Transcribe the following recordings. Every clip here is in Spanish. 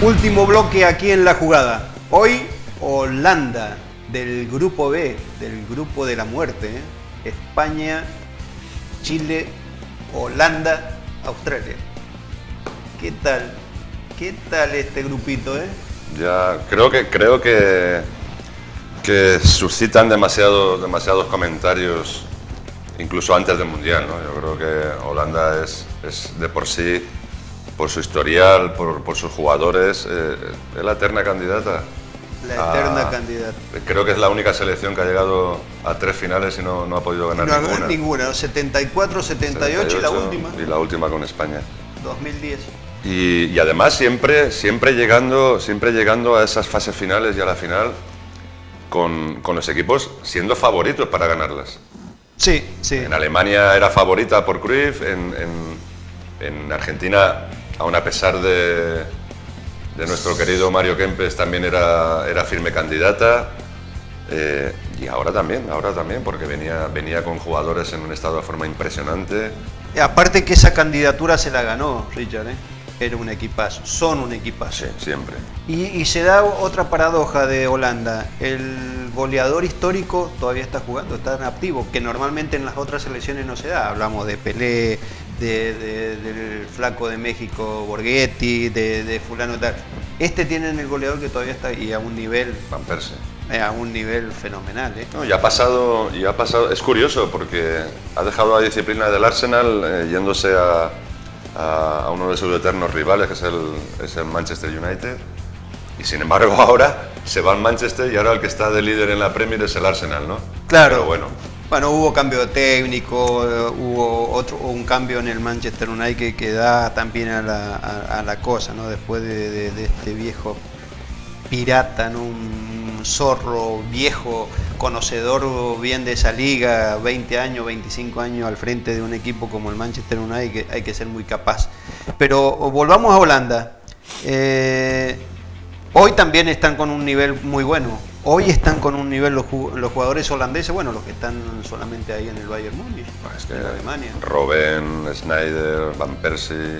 Último bloque aquí en La Jugada. Hoy Holanda, del grupo B, del grupo de la muerte. España, Chile, Holanda, Australia. ¿Qué tal? ¿Qué tal este grupito, Ya creo que suscitan demasiados comentarios, incluso antes del Mundial, ¿no? Yo creo que Holanda es de por sí, por su historial, por sus jugadores, es la eterna candidata. La eterna candidata. Creo que es la única selección que ha llegado a 3 finales y no ha podido ganar ninguna. No ninguna, 74, 78 y la última. Y la última con España. 2010. Y además siempre llegando a esas fases finales y a la final con los equipos siendo favoritos para ganarlas. Sí, sí. En Alemania era favorita por Cruyff, en Argentina, aun a pesar de nuestro querido Mario Kempes, también era firme candidata. Y ahora también, porque venía con jugadores en un estado de forma impresionante. Aparte que esa candidatura se la ganó Richard, Era un equipazo, son un equipazo. Sí, siempre. Y se da otra paradoja de Holanda. El goleador histórico todavía está jugando, está en activo, que normalmente en las otras selecciones no se da. Hablamos de Pelé, del flaco de México, Borghetti, de fulano tal. Tiene el goleador que todavía está y a un nivel... Van Persie. A un nivel fenomenal, No, y ha pasado, es curioso porque ha dejado la disciplina del Arsenal yéndose a uno de sus eternos rivales, que es el Manchester United, y sin embargo ahora se va al Manchester y ahora el que está de líder en la Premier es el Arsenal, ¿no? Claro. Pero bueno. Bueno, hubo cambio de técnico, hubo un cambio en el Manchester United que da también a la cosa, ¿no? Después de este viejo pirata, ¿no? Un zorro viejo, conocedor bien de esa liga, 20 años, 25 años al frente de un equipo como el Manchester United, que hay que ser muy capaz. Pero volvamos a Holanda. Hoy también están con un nivel muy bueno. Hoy están con un nivel los jugadores holandeses, bueno, los que están solamente ahí en el Bayern Múnich, en Alemania. Robben, Sneijder, Van Persie,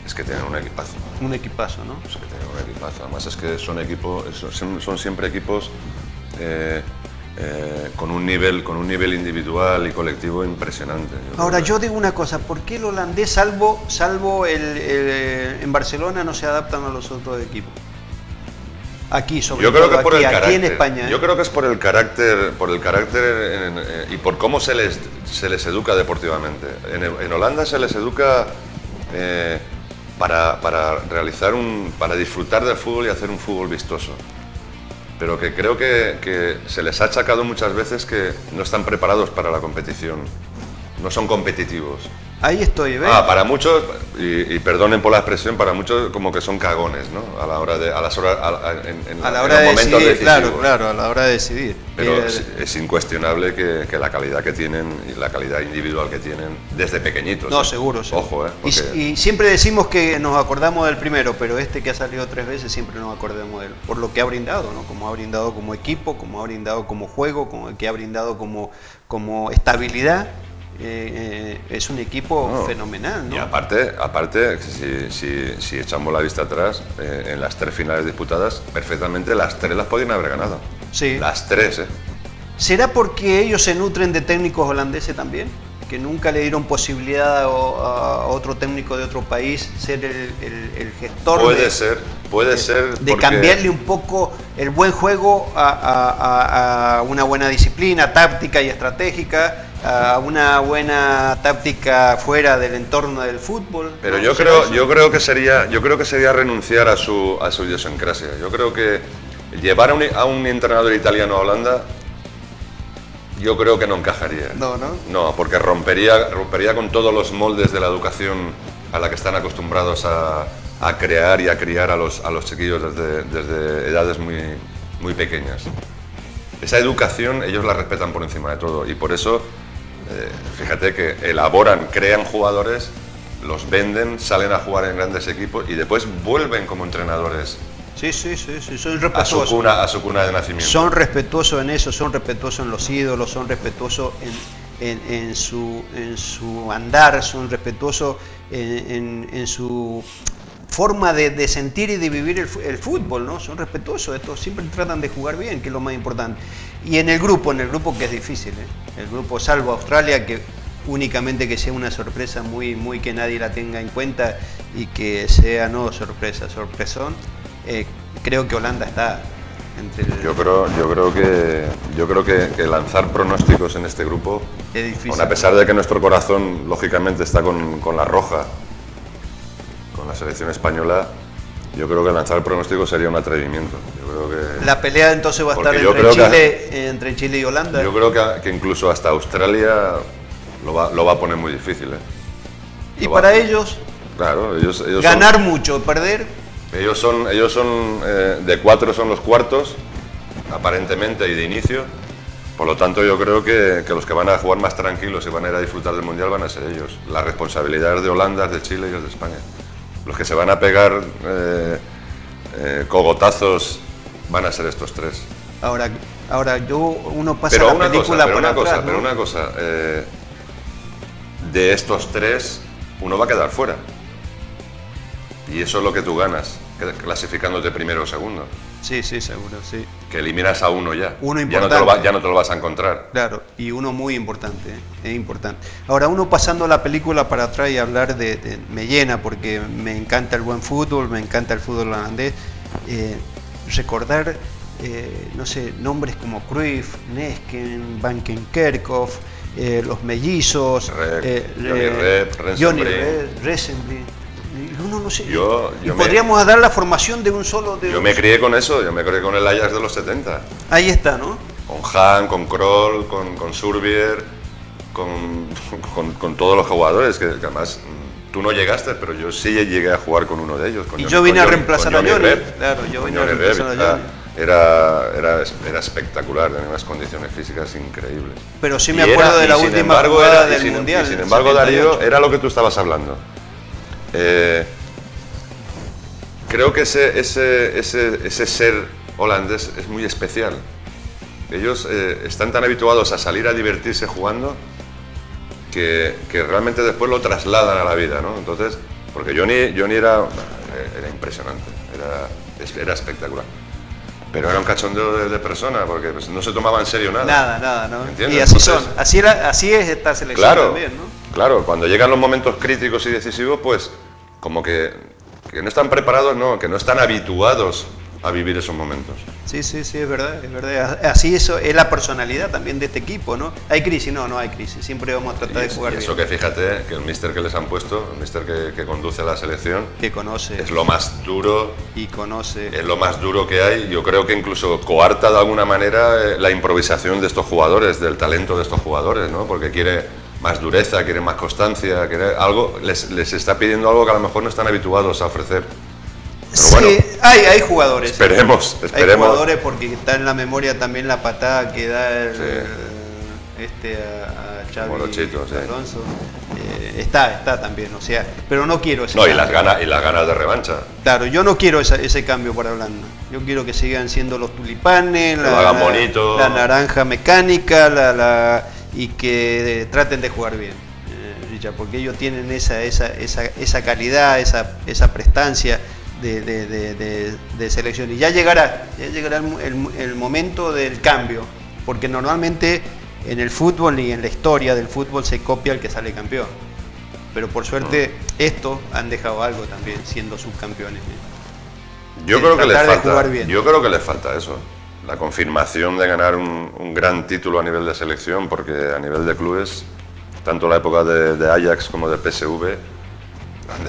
es que tienen un equipazo. Un equipazo, ¿no? Es que tienen un equipazo. Además es que son siempre equipos con un nivel individual y colectivo impresionante. Ahora, yo digo una cosa, ¿por qué el holandés, salvo en Barcelona, no se adaptan a los otros equipos? Aquí, sobre yo creo todo, que por aquí, el carácter, en España. Yo creo que es por el carácter y por cómo se les educa deportivamente. En Holanda se les educa para disfrutar del fútbol y hacer un fútbol vistoso. Pero que creo que se les ha achacado muchas veces que no están preparados para la competición, no son competitivos. Ahí estoy, ¿ves? Para muchos, y perdonen por la expresión, para muchos como que son cagones, ¿no? A la hora de decidir, claro, a la hora de decidir. Pero es incuestionable que la calidad que tienen y la calidad individual que tienen desde pequeñitos. No, seguro. Ojo, porque... y siempre decimos que nos acordamos del primero, pero que ha salido 3 veces siempre nos acordamos de él, por lo que ha brindado, ¿no? Como ha brindado como equipo, como ha brindado como juego, como que ha brindado como estabilidad. Es un equipo fenomenal, ¿no? Y aparte si echamos la vista atrás, en las 3 finales disputadas, perfectamente las 3 las podían haber ganado. Sí. Las 3, ¿Será porque ellos se nutren de técnicos holandeses también? Que nunca le dieron posibilidad a otro técnico de otro país ser el gestor. Puede ser. De cambiarle un poco el buen juego a una buena disciplina táctica y estratégica, a una buena táctica fuera del entorno del fútbol. Pero ¿no? yo creo que sería renunciar a su idiosincrasia. Yo creo que llevar a un entrenador italiano a Holanda, yo creo que no encajaría. No, porque rompería con todos los moldes de la educación a la que están acostumbrados a crear y a criar a los chiquillos desde edades muy pequeñas. Esa educación ellos la respetan por encima de todo y por eso fíjate que crean jugadores, los venden, salen a jugar en grandes equipos y después vuelven como entrenadores. Sí, son respetuosos. A su cuna de nacimiento. Son respetuosos en eso, son respetuosos en los ídolos, son respetuosos en su andar, son respetuosos en su forma de sentir y de vivir el fútbol, ¿no? Son respetuosos, estos siempre tratan de jugar bien, que es lo más importante. Y en el grupo que es difícil, ¿eh? El grupo, salvo Australia, que únicamente que sea una sorpresa muy que nadie la tenga en cuenta y que sea no sorpresa, sorpresón, creo que Holanda está entre el... Yo creo que lanzar pronósticos en este grupo es difícil, a pesar de que nuestro corazón lógicamente está con la roja, con la selección española, yo creo que lanzar pronósticos sería un atrevimiento. Yo creo que la pelea entonces va a estar entre Chile y Holanda. Yo creo que incluso hasta Australia lo va a poner muy difícil, ¿eh? Y para ellos, claro, ellos ganar mucho, perder. Ellos son de 4 son los cuartos, aparentemente, y de inicio. Por lo tanto, yo creo que los que van a jugar más tranquilos y van a ir a disfrutar del Mundial van a ser ellos. La responsabilidad es de Holanda, es de Chile y es de España. Los que se van a pegar cogotazos van a ser estos tres. Ahora uno pasa la película para atrás, ¿no? Pero una cosa, de estos tres, uno va a quedar fuera. Y eso es lo que tú ganas, clasificándote primero o segundo. Sí, seguro, sí. Que eliminas a uno ya. Uno importante. Ya no te lo vas a encontrar. Claro, y uno muy importante, es importante. Ahora, uno pasando la película para atrás y hablar me llena porque me encanta el buen fútbol, me encanta el fútbol holandés. Recordar, no sé, nombres como Cruyff, Nesken, Van Kerkhoff, los mellizos, Johnny Rep, Resenbrink. Uno no sé. Podríamos dar la formación de un solo. Yo me crié con eso, yo me crié con el Ajax de los 70. Ahí está, ¿no? Con Hahn, con Kroll, con Surbier, con todos los jugadores, que además tú no llegaste, pero yo sí llegué a jugar con uno de ellos. Y yo vine a reemplazar a Johnny. Claro, yo vine a reemplazar a Johnny. Era espectacular, tenía unas condiciones físicas increíbles. Pero sí me acuerdo de la última jugada del Mundial. Sin embargo, Darío, era lo que tú estabas hablando. Creo que ese ser holandés es muy especial. Ellos están tan habituados a salir a divertirse jugando que realmente después lo trasladan a la vida, ¿no? Entonces, porque Johnny era impresionante, era espectacular. Pero era un cachondeo de persona, porque pues, no se tomaba en serio nada. Nada, ¿no? ¿Entiendes? Y así es esta selección, claro, también, ¿no? Claro, cuando llegan los momentos críticos y decisivos, pues como que no están preparados, no, que no están habituados a vivir esos momentos. Sí, es verdad, es verdad. Así eso es la personalidad también de este equipo, ¿no? ¿Hay crisis? No hay crisis, siempre vamos a tratar de jugar bien. Eso que fíjate, que el míster que les han puesto, el míster que conduce a la selección, que conoce, es lo más duro. Y conoce. Es lo más duro que hay. Yo creo que incluso coarta de alguna manera la improvisación de estos jugadores, del talento de estos jugadores, ¿no? Porque quiere más dureza, quiere más constancia, quiere algo, les está pidiendo algo que a lo mejor no están habituados a ofrecer. Pero sí, bueno, hay jugadores. Esperemos. Hay jugadores porque está en la memoria también la patada que da a Xavi Morochito, Alonso. Está también, o sea, pero no quiero ese cambio. Y las ganas de revancha. Claro, yo no quiero ese cambio para Holanda. Yo quiero que sigan siendo los tulipanes, lo hagan bonito, la naranja mecánica, y que traten de jugar bien, Richard, porque ellos tienen esa calidad, esa prestancia de selección, y ya llegará el momento del cambio, porque normalmente en el fútbol y en la historia del fútbol se copia el que sale campeón, pero por suerte estos han dejado algo también siendo subcampeones. Yo creo que les falta eso, la confirmación de ganar un gran título a nivel de selección, porque a nivel de clubes, tanto la época de Ajax como de PSV han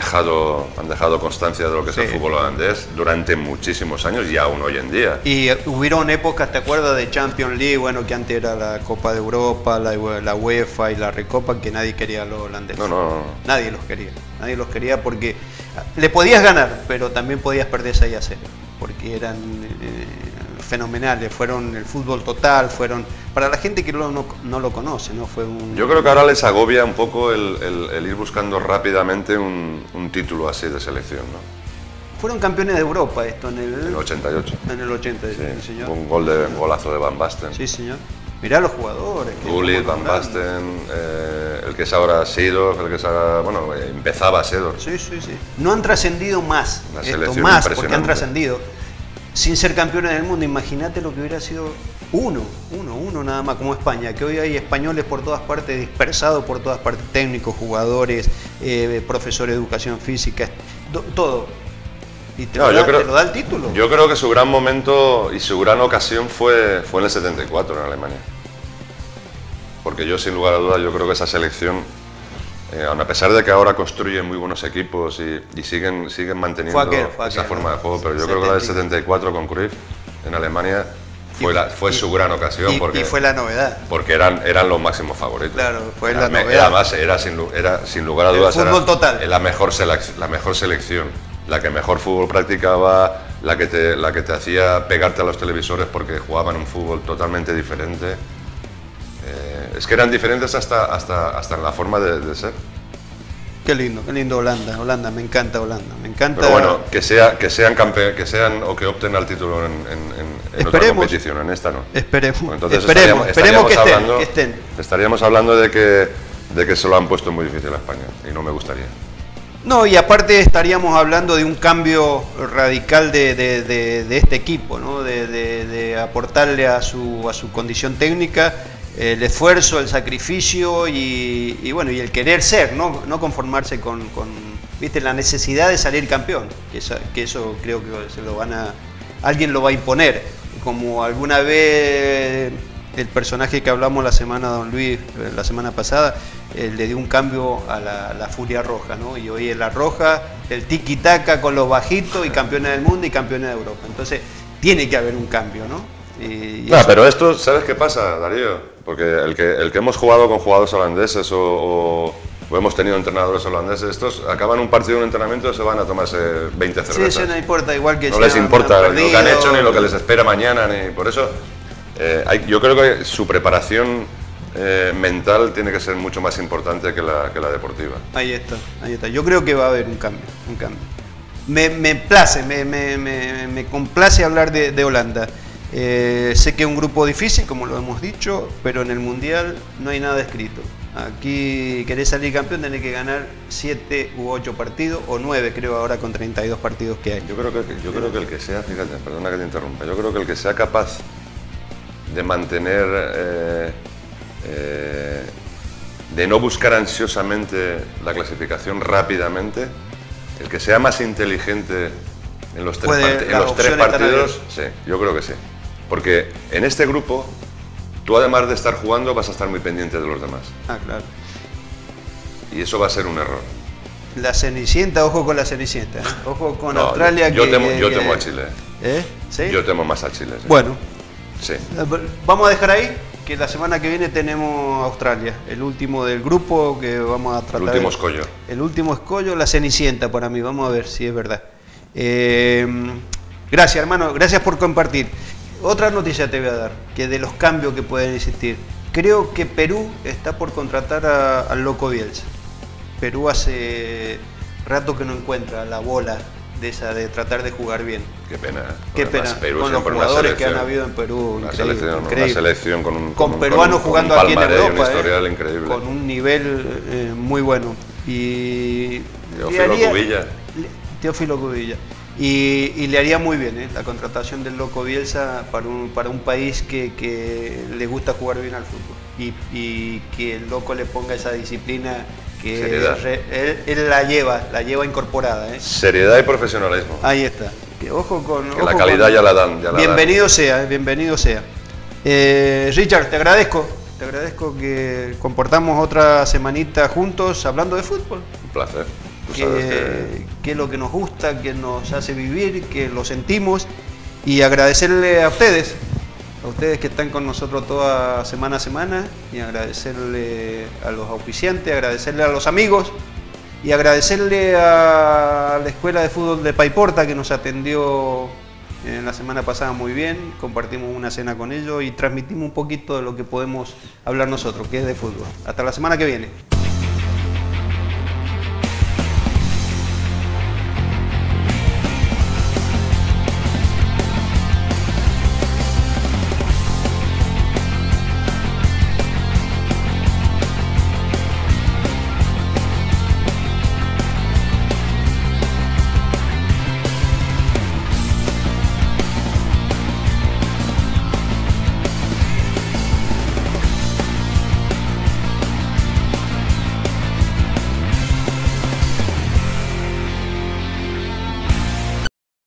dejado constancia de lo que es el fútbol holandés durante muchísimos años y aún hoy en día. Y hubieron épocas, ¿te acuerdas de Champions League? Bueno, que antes era la Copa de Europa, la UEFA y la Recopa, que nadie quería a los holandeses. No. Nadie los quería porque le podías ganar, pero también podías perder 6-0, porque eran fenomenales, fueron el fútbol total, fueron para la gente que no lo conoce, ¿no? Yo creo que ahora les agobia un poco el ir buscando rápidamente un título así de selección, ¿no? Fueron campeones de Europa esto en el 88. En el 88, sí, señor. Un golazo de Van Basten. Sí, señor. Mirá los jugadores. Gullit, Van Basten, el que es ahora Seedorf, el que es ahora, bueno, empezaba Seedorf. Sí. No han trascendido más, más, porque han trascendido. Sin ser campeones del mundo, imagínate lo que hubiera sido uno nada más, como España, que hoy hay españoles por todas partes, dispersados por todas partes, técnicos, jugadores, profesores de educación física, todo. Y te lo da el título. Yo creo que su gran momento y su gran ocasión fue en el 74 en Alemania. Porque yo, sin lugar a dudas, yo creo que esa selección, a pesar de que ahora construyen muy buenos equipos y siguen manteniendo esa forma de juego, pero yo creo que la del 74 con Cruyff en Alemania fue su gran ocasión. Y fue la novedad. Porque eran los máximos favoritos. Claro, fue la novedad. Además, era sin lugar a dudas total. La mejor selección, la que mejor fútbol practicaba, la que te hacía pegarte a los televisores porque jugaban un fútbol totalmente diferente. Es que eran diferentes hasta en la forma de ser. Qué lindo Holanda, me encanta Holanda, me encanta. Pero bueno, que sean campeones, que sean o que opten al título en otra competición, en esta no. Esperemos, pues entonces esperemos que estén. Estaríamos hablando de que se lo han puesto muy difícil a España y no me gustaría. No, y aparte estaríamos hablando de un cambio radical de este equipo, ¿no? De aportarle a su condición técnica el esfuerzo, el sacrificio y bueno, y el querer ser, no conformarse con ¿viste? La necesidad de salir campeón, que eso creo que alguien lo va a imponer, como alguna vez el personaje que hablamos la semana, don Luis, la semana pasada, le dio un cambio a la Furia Roja, ¿no? Y hoy es la Roja, el tiki-taka con los bajitos y campeones del mundo y campeones de Europa. Entonces tiene que haber un cambio, ¿no? Pero esto, ¿sabes qué pasa, Darío? Porque el que hemos jugado con jugadores holandeses o hemos tenido entrenadores holandeses, estos acaban un partido, un entrenamiento y se van a tomarse 20 cervezas. Sí, eso no importa, igual que no les importa lo que han hecho ni lo que les espera mañana, ni por eso yo creo que su preparación mental tiene que ser mucho más importante que la deportiva. Ahí está. Yo creo que va a haber un cambio. Me place, me complace hablar de Holanda. Sé que es un grupo difícil, como lo hemos dicho, pero en el Mundial no hay nada escrito. Aquí querés salir campeón, tenés que ganar 7 u 8 partidos, o 9 creo ahora con 32 partidos que hay. Yo creo que el que sea, fíjate, perdona que te interrumpa, yo creo que el que sea capaz de mantener, de no buscar ansiosamente la clasificación rápidamente, el que sea más inteligente en los tres partidos, sí, yo creo que sí. Porque en este grupo, tú además de estar jugando, vas a estar muy pendiente de los demás. Ah, claro. Y eso va a ser un error. La Cenicienta, ojo con la Cenicienta, ¿eh? Ojo con Australia. Yo temo a Chile. ¿Sí? Yo temo más a Chile. Sí. Bueno, sí. Vamos a dejar ahí que la semana que viene tenemos Australia, el último del grupo que vamos a tratar. El último escollo. El último escollo, la Cenicienta para mí, vamos a ver si es verdad. Gracias, hermano, gracias por compartir. Otra noticia te voy a dar, que de los cambios que pueden existir. Creo que Perú está por contratar al Loco Bielsa. Perú hace rato que no encuentra la bola de tratar de jugar bien. Qué pena. Qué pena. Perú, con los jugadores que han habido en Perú. Una selección con peruanos jugando aquí en Europa. Un historial increíble. Con un nivel muy bueno. Y Teófilo Cubilla. Y le haría muy bien la contratación del Loco Bielsa para un país que le gusta jugar bien al fútbol y que el Loco le ponga esa disciplina que él la lleva incorporada. Seriedad y profesionalismo. Ahí está. Ojo con la calidad ya la dan. Bienvenido sea. Richard, te agradezco que comportamos otra semanita juntos hablando de fútbol. Un placer. Que es lo que nos gusta, que nos hace vivir, que lo sentimos, y agradecerle a ustedes que están con nosotros toda semana a semana, y agradecerle a los auspiciantes, agradecerle a los amigos y agradecerle a la Escuela de Fútbol de Paiporta que nos atendió la semana pasada muy bien, compartimos una cena con ellos y transmitimos un poquito de lo que podemos hablar nosotros, que es de fútbol. Hasta la semana que viene.